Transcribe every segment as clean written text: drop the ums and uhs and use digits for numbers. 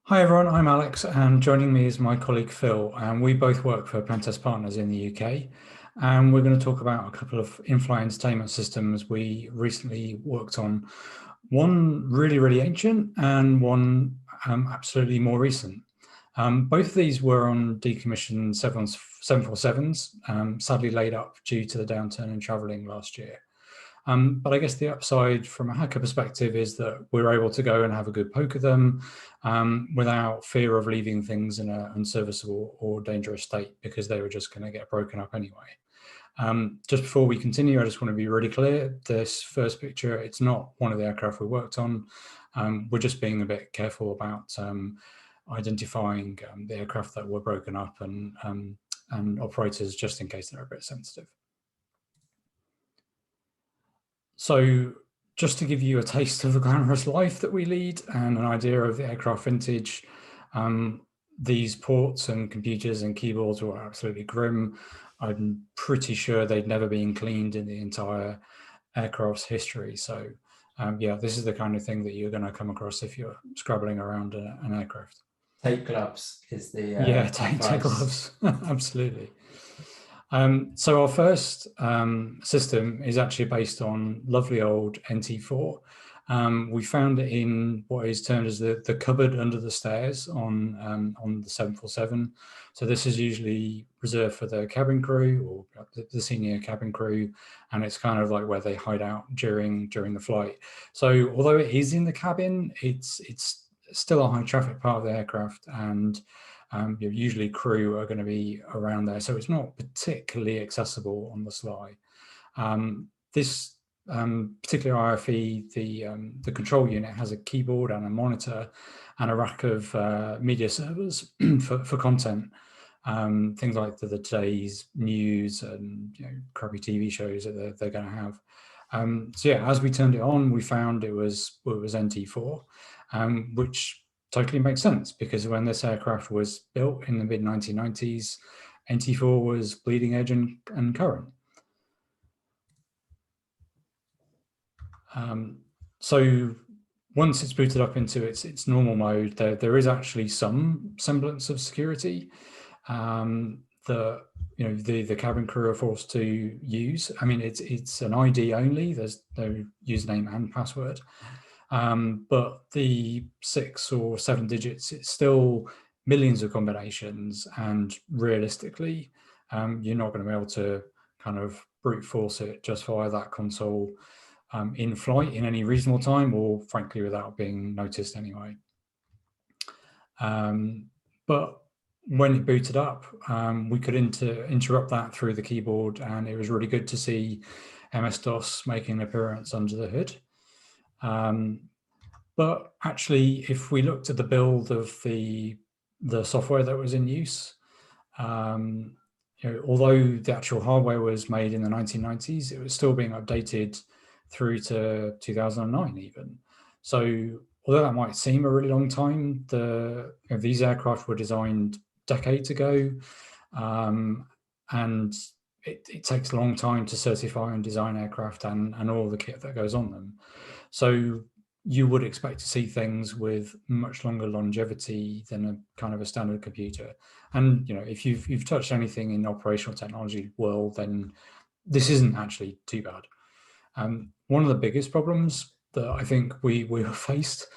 Hi everyone, I'm Alex and joining me is my colleague Phil, and we both work for Pentest Partners in the UK, and we're going to talk about a couple of in-flight entertainment systems we recently worked on. One really ancient and one absolutely more recent. Both of these were on decommissioned 747s, sadly laid up due to the downturn in travelling last year. But I guess the upside from a hacker perspective is that we're able to go and have a good poke at them without fear of leaving things in an unserviceable or dangerous state because they were just going to get broken up anyway. Just before we continue, I just want to be really clear. This first picture, it's not one of the aircraft we worked on. We're just being a bit careful about identifying the aircraft that were broken up and operators just in case they're a bit sensitive. So just to give you a taste of the glamorous life that we lead and an idea of the aircraft vintage, these ports and computers and keyboards were absolutely grim. I'm pretty sure they'd never been cleaned in the entire aircraft's history. So yeah, this is the kind of thing that you're going to come across if you're scrabbling around an aircraft. Take gloves is the yeah, take gloves. Absolutely. So our first system is actually based on lovely old NT4. We found it in what is termed as the cupboard under the stairs on the 747. So this is usually reserved for the cabin crew or the senior cabin crew, and it's kind of like where they hide out during the flight. So although it is in the cabin, it's still a high traffic part of the aircraft, and usually crew are going to be around there, so it's not particularly accessible on the sly. This particular IFE, the control unit has a keyboard and a monitor and a rack of media servers for content, things like the today's news and crappy TV shows that they're going to have. So yeah, as we turned it on, we found it was NT4, which totally makes sense because when this aircraft was built in the mid-1990s, NT4 was bleeding edge and current. So once it's booted up into its normal mode, there is actually some semblance of security that the cabin crew are forced to use. I mean, it's an ID only. There's no username and password. But the 6 or 7 digits, it's still millions of combinations, and realistically, you're not going to be able to kind of brute force it just via that console in flight in any reasonable time, or frankly without being noticed anyway. But when it booted up, we could interrupt that through the keyboard, and it was really good to see MS-DOS making an appearance under the hood. But actually, if we looked at the build of the software that was in use, although the actual hardware was made in the 1990s, it was still being updated through to 2009 even. So although that might seem a really long time, these aircraft were designed decades ago, and it takes a long time to certify and design aircraft and all the kit that goes on them. So you would expect to see things with much longer longevity than a kind of a standard computer. And if you've touched anything in operational technology world, then this isn't actually too bad. One of the biggest problems that I think we were faced,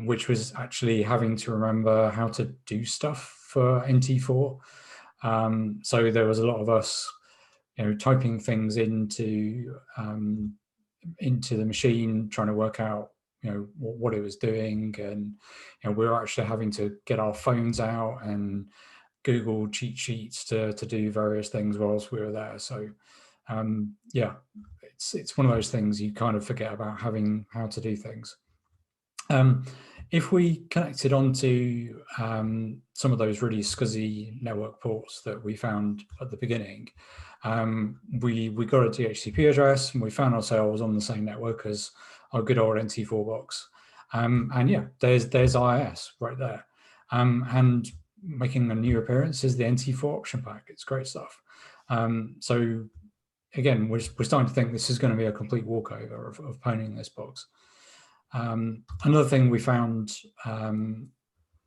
which was actually having to remember how to do stuff for NT4. So there was a lot of us, typing things into the machine, trying to work out what it was doing, and we were actually having to get our phones out and Google cheat sheets to do various things whilst we were there. So yeah, it's one of those things you kind of forget about how to do things. If we connected onto some of those really scuzzy network ports that we found at the beginning, we got a DHCP address and we found ourselves on the same network as our good old NT4 box. And yeah, there's IIS right there. And making a new appearance is the NT4 option pack. It's great stuff. So again, we're starting to think this is going to be a complete walkover of pwning this box. Another thing we found on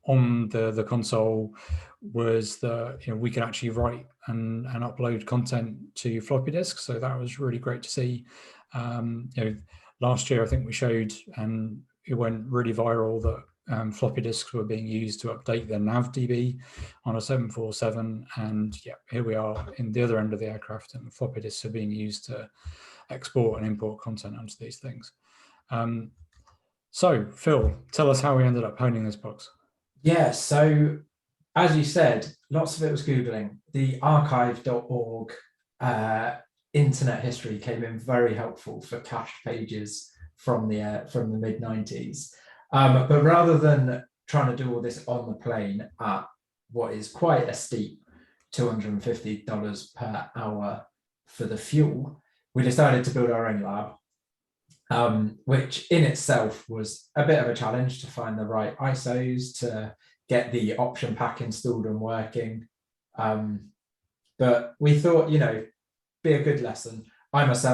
on the console was that we could actually write and upload content to floppy disks. So that was really great to see. Last year I think we showed, and it went really viral, that floppy disks were being used to update the NavDB on a 747, and yeah, here we are in the other end of the aircraft, and floppy disks are being used to export and import content onto these things. So Phil, tell us how we ended up honing this box. Yeah, so as you said, lots of it was Googling. The archive.org internet history came in very helpful for cached pages from the mid-90s. But rather than trying to do all this on the plane at what is quite a steep $250 per hour for the fuel, we decided to build our own lab, which in itself was a bit of a challenge to find the right ISOs, to get the option pack installed and working. But we thought, be a good lesson. I was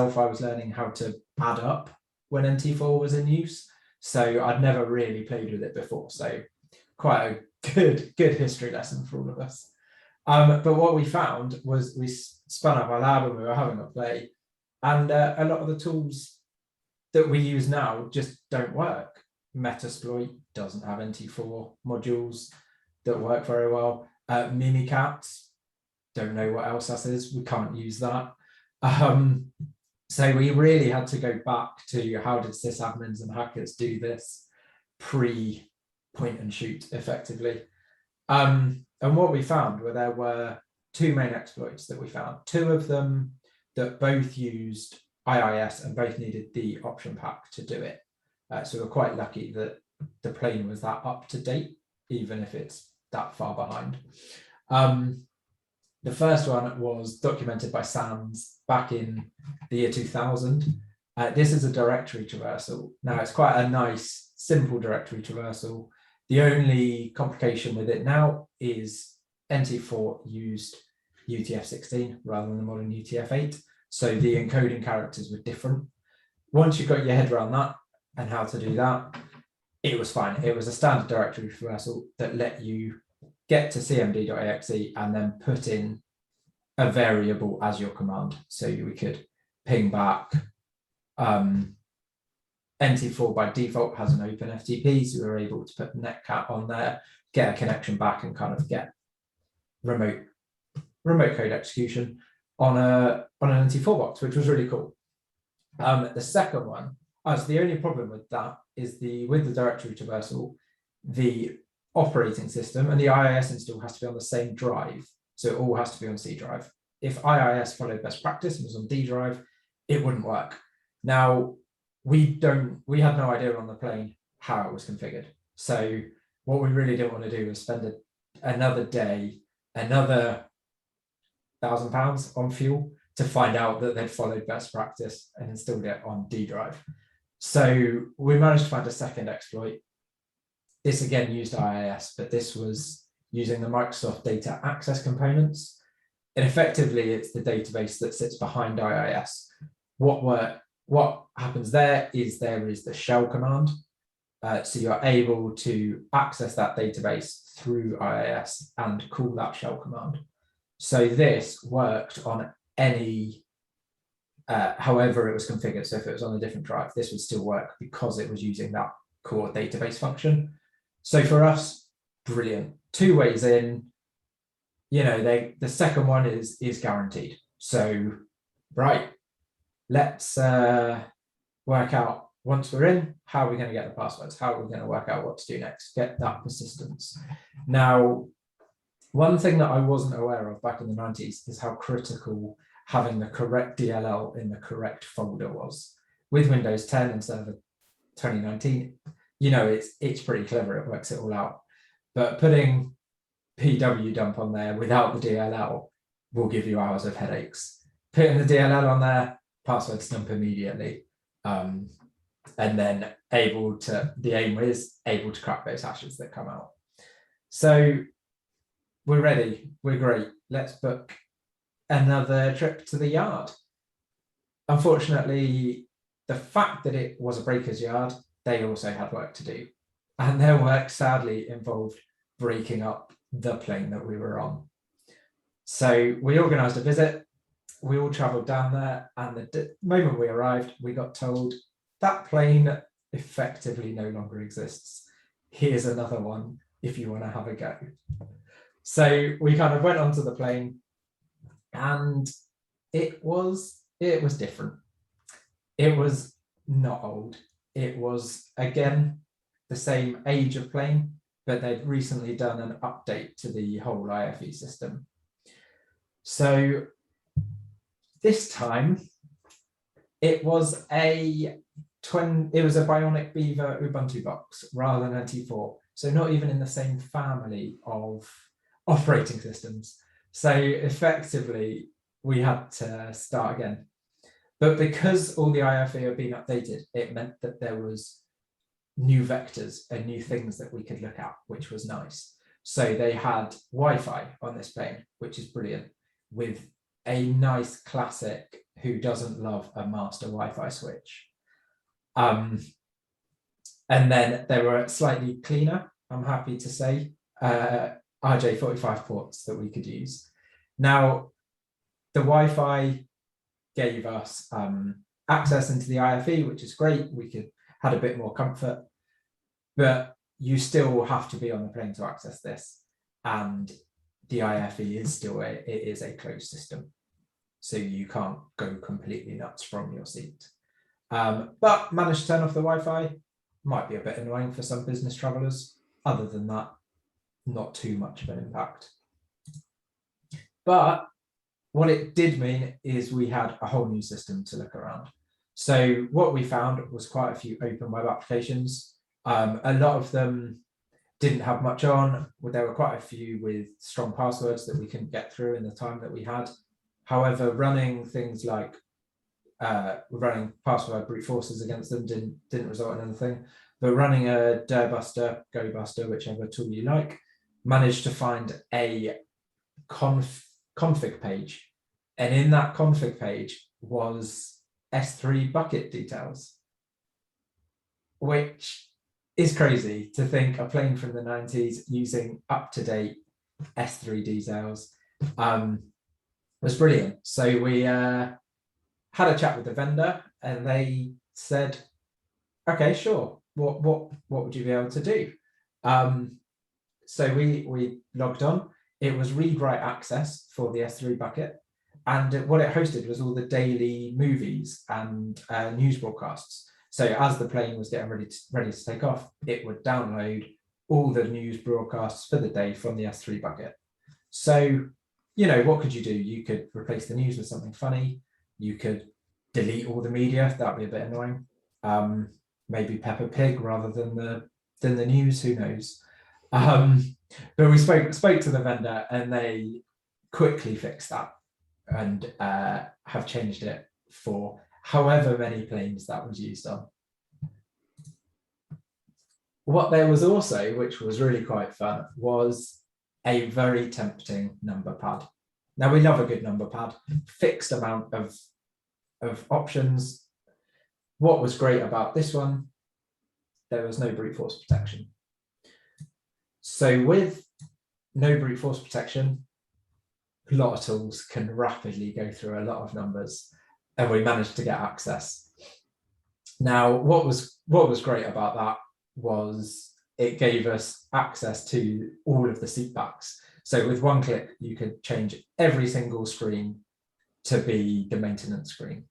learning how to add up when NT4 was in use. So I'd never really played with it before. So quite a good history lesson for all of us. But what we found was we spun up our lab and we were having a play. And a lot of the tools that we use now just don't work. Metasploit doesn't have NT4 modules that work very well. Mimicat, don't know what else that is. We can't use that. So we really had to go back to how did sysadmins and hackers do this pre-point and shoot effectively. And what we found were there were two main exploits that we found. Two of them that both used IIS and both needed the option pack to do it. So we're quite lucky that the plane was that up to date, even if it's that far behind. The first one was documented by SANS back in the year 2000. This is a directory traversal. Now it's quite a nice, simple directory traversal. The only complication with it now is NT4 used UTF-16 rather than the modern UTF-8. So the encoding characters were different. Once you got your head around that and how to do that, it was fine. It was a standard directory traversal that let you get to cmd.exe and then put in a variable as your command. So we could ping back. NT4 by default has an open FTP, so we were able to put netcat on there, get a connection back, and kind of get remote code execution on an NT4 box, which was really cool. The second one, so the only problem with that is with the directory traversal, the operating system and the IIS install has to be on the same drive. So it all has to be on C drive. If IIS followed best practice and was on D drive, it wouldn't work. Now, we had no idea on the plane how it was configured. So what we really didn't want to do was spend another day, another £1,000 on fuel to find out that they'd followed best practice and installed it on D drive. So we managed to find a second exploit. This again used IIS, but this was using the Microsoft data access components. And effectively, it's the database that sits behind IIS. What happens there is the shell command. So you're able to access that database through IIS and call that shell command. So this worked on any, however it was configured. So if it was on a different drive, this would still work because it was using that core database function. So for us, brilliant. 2 ways in, the second one is guaranteed. So, right, let's work out, once we're in, how are we going to get the passwords? How are we going to work out what to do next? Get that persistence. Now, one thing that I wasn't aware of back in the 90s is how critical having the correct DLL in the correct folder was. With Windows 10 instead of 2019, it's pretty clever. It works it all out. But putting pwdump on there without the DLL will give you hours of headaches. Putting the DLL on there, password dump immediately. And then the aim is able to crack those hashes that come out. So we're ready. We're great. Let's book another trip to the yard. Unfortunately, the fact that it was a breaker's yard, they also had work to do. And their work sadly involved breaking up the plane that we were on. So we organised a visit. We all travelled down there, and the moment we arrived, we got told that plane effectively no longer exists. Here's another one if you want to have a go. So we kind of went onto the plane, and it was different. It was not old. It was, again, the same age of plane, but they'd recently done an update to the whole IFE system. So this time it was a Bionic Beaver Ubuntu box rather than a T4. So not even in the same family of operating systems. So effectively we had to start again. But because all the IFE had been updated, it meant that there was new vectors and new things that we could look at, which was nice. So they had Wi-Fi on this plane, which is brilliant, with a nice classic who doesn't love a master Wi-Fi switch. And then they were slightly cleaner, I'm happy to say, RJ45 ports that we could use. Now, the Wi-Fi gave us access into the IFE, which is great. We had a bit more comfort, but you still have to be on the plane to access this. And the IFE is still it is a closed system. So you can't go completely nuts from your seat. But managed to turn off the Wi-Fi. Might be a bit annoying for some business travelers. Other than that, not too much of an impact. But what it did mean is we had a whole new system to look around. So what we found was quite a few open web applications. A lot of them didn't have much on. There were quite a few with strong passwords that we couldn't get through in the time that we had. However, running things like running password brute forces against them didn't result in anything. But running a Dirbuster, GoBuster, whichever tool you like, managed to find a config page. And in that config page was S3 bucket details, which is crazy to think a plane from the 90s using up-to-date S3 details. Was brilliant. So we had a chat with the vendor, and they said, okay, sure, what would you be able to do? So we logged on. It was read-write access for the S3 bucket, and what it hosted was all the daily movies and news broadcasts. So as the plane was getting ready to take off, it would download all the news broadcasts for the day from the S3 bucket. So, you know, what could you do? You could replace the news with something funny. You could delete all the media. That'd be a bit annoying. Maybe Peppa Pig rather than the news. Who knows? But we spoke to the vendor, and they quickly fixed that and have changed it for however many planes that was used on. What there was also, which was really quite fun, was a very tempting number pad. Now, we love a good number pad, fixed amount of options. What was great about this one, there was no brute force protection. So with no brute force protection, a lot of tools can rapidly go through a lot of numbers, and we managed to get access. Now, what was great about that was it gave us access to all of the seat backs. So with one click, you could change every single screen to be the maintenance screen.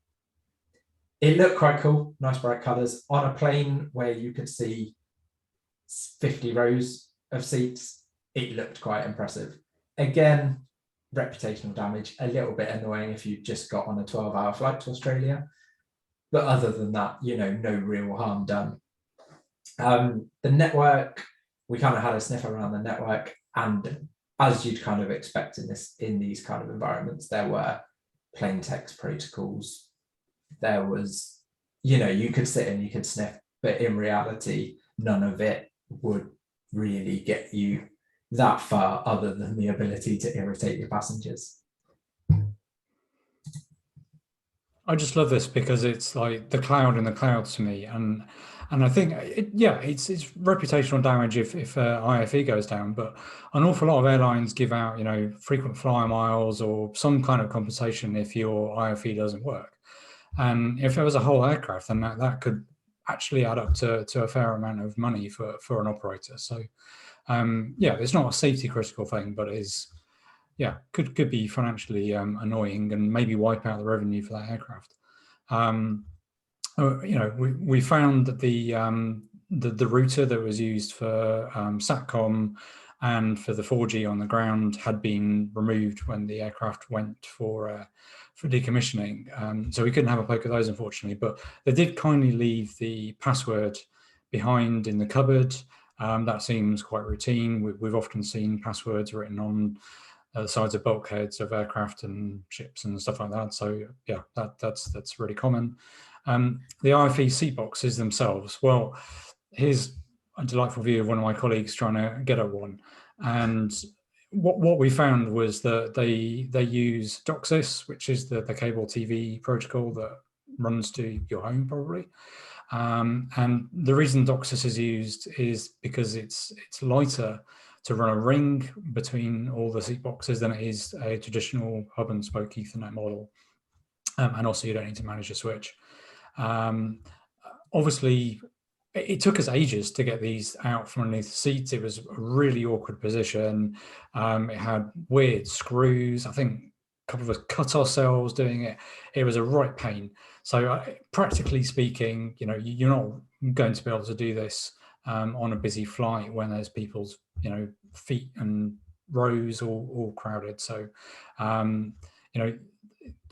It looked quite cool, nice bright colors on a plane where you could see 50 rows of seats. It looked quite impressive. Again, reputational damage, a little bit annoying if you just got on a 12-hour flight to Australia. But other than that, you know, no real harm done. The network, we kind of had a sniff around the network, and as you'd kind of expect in these kind of environments, there were plain text protocols. There was, you know, you could sit and you could sniff, but in reality, none of it would really get you that far other than the ability to irritate your passengers. I just love this because it's like the cloud in the cloud to me, and And I think, it's reputational damage if IFE goes down, but an awful lot of airlines give out, frequent flyer miles or some kind of compensation if your IFE doesn't work. And if there was a whole aircraft, then that could actually add up to a fair amount of money for an operator. So it's not a safety critical thing, but it is, could be financially annoying and maybe wipe out the revenue for that aircraft. We found that the router that was used for SATCOM and for the 4G on the ground had been removed when the aircraft went for decommissioning. So we couldn't have a poke at those, unfortunately, but they did kindly leave the password behind in the cupboard. That seems quite routine. We've often seen passwords written on the sides of bulkheads of aircraft and ships and stuff like that. So yeah, that's really common. The IFE seat boxes themselves, well, here's a delightful view of one of my colleagues trying to get at one. And what we found was that they use DOCSIS, which is the cable TV protocol that runs to your home probably. And the reason DOCSIS is used is because it's lighter to run a ring between all the seat boxes than it is a traditional hub and spoke Ethernet model. And also you don't need to manage a switch. Obviously, it took us ages to get these out from underneath the seats. It was a really awkward position. It had weird screws. I think a couple of us cut ourselves doing it. It was a right pain. So practically speaking, you're not going to be able to do this on a busy flight when there's people's, feet and rows all crowded. So,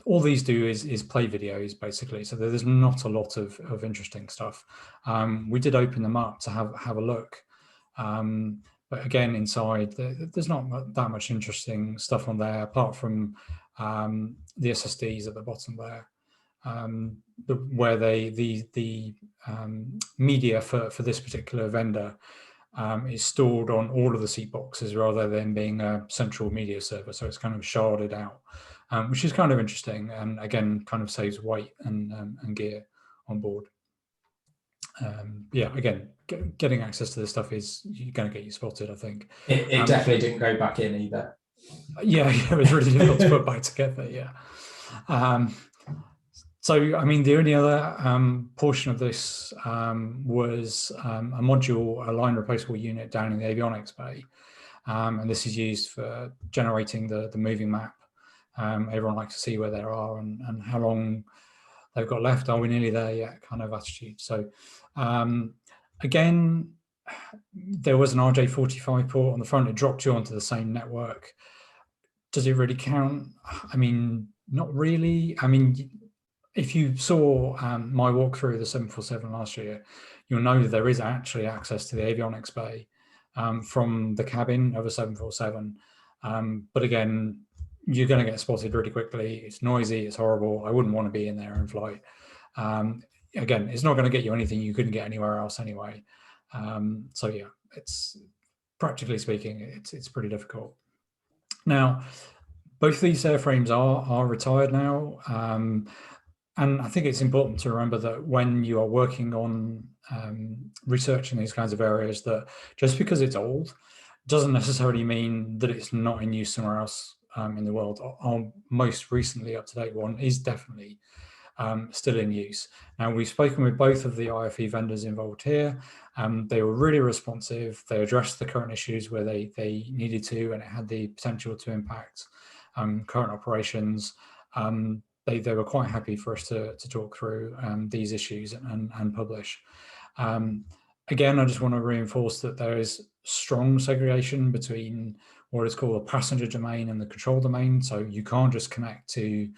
all these do is play videos basically. So there's not a lot of interesting stuff. We did open them up to have a look. But again, inside, there's not that much interesting stuff on there, apart from the SSDs at the bottom there, where the media for this particular vendor is stored on all of the seat boxes rather than being a central media server. So it's kind of sharded out, which is kind of interesting, and again, kind of saves weight and gear on board. Again, getting access to this stuff is going to get you spotted, I think. It definitely didn't go back in either. Yeah, it was really difficult to put back together, yeah. So, I mean, the only other portion of this was a module, a line replaceable unit down in the avionics bay. And this is used for generating the moving map. Everyone likes to see where they are and how long they've got left. Are we nearly there yet kind of attitude. So again, there was an RJ45 port on the front. It dropped you onto the same network. Does it really count? I mean, not really. I mean, if you saw my walkthrough of the 747 last year, you'll know that there is actually access to the avionics bay from the cabin of a 747. But again, you're going to get spotted really quickly. It's noisy, it's horrible. I wouldn't want to be in there in flight. Again, it's not going to get you anything you couldn't get anywhere else anyway. So yeah, it's practically speaking, it's pretty difficult. Now, both these airframes are retired now. And I think it's important to remember that when you are working on research in these kinds of areas, that just because it's old doesn't necessarily mean that it's not in use somewhere else in the world. Our most recently up-to-date one is definitely still in use. Now, we've spoken with both of the IFE vendors involved here. They were really responsive. They addressed the current issues where they needed to, and it had the potential to impact current operations. They were quite happy for us to talk through these issues and publish. Again, I just want to reinforce that there is strong segregation between what is called a passenger domain and the control domain. So you can't just connect to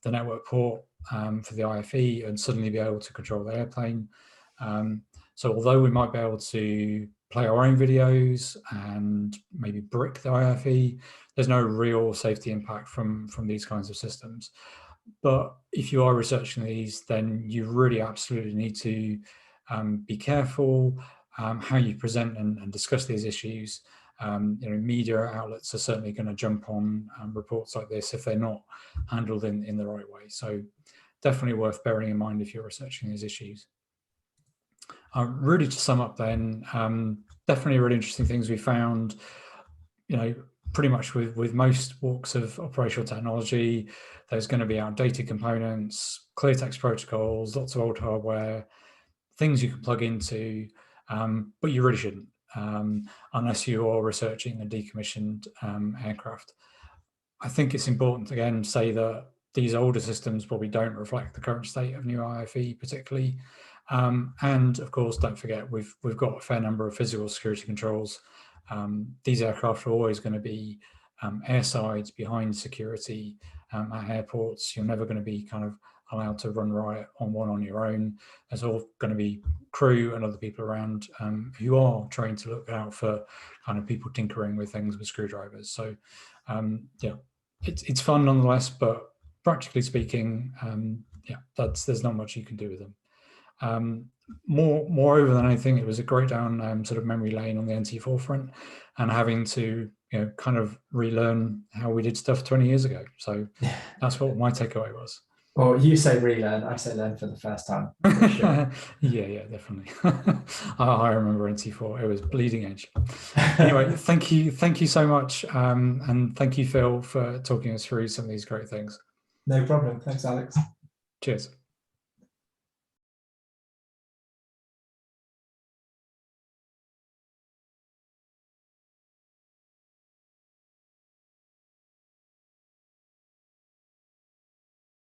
the network port for the IFE and suddenly be able to control the airplane. So although we might be able to play our own videos and maybe brick the IFE, there's no real safety impact from these kinds of systems. But if you are researching these, then you really absolutely need to be careful how you present and discuss these issues. Media outlets are certainly going to jump on reports like this if they're not handled in the right way. So definitely worth bearing in mind if you're researching these issues. Really, to sum up then, definitely really interesting things we found, pretty much with most walks of operational technology. There's going to be outdated components, clear text protocols, lots of old hardware, things you can plug into, but you really shouldn't, unless you are researching a decommissioned aircraft. I think it's important to again say that these older systems probably don't reflect the current state of new IFE particularly. And of course, don't forget, we've got a fair number of physical security controls. These aircraft are always going to be airsides behind security at airports. You're never going to be kind of allowed to run riot on one on your own. There's all going to be crew and other people around who are trained to look out for kind of people tinkering with things with screwdrivers. So yeah, it's fun nonetheless, but practically speaking, yeah, there's not much you can do with them. Moreover than anything, it was a great down sort of memory lane on the NT4 front, and having to kind of relearn how we did stuff 20 years ago. So that's what my takeaway was. Well, you say relearn, I say learn for the first time. Sure. yeah, definitely. I remember NT4; it was bleeding edge. Anyway, thank you so much, and thank you, Phil, for talking us through some of these great things. No problem. Thanks, Alex. Cheers.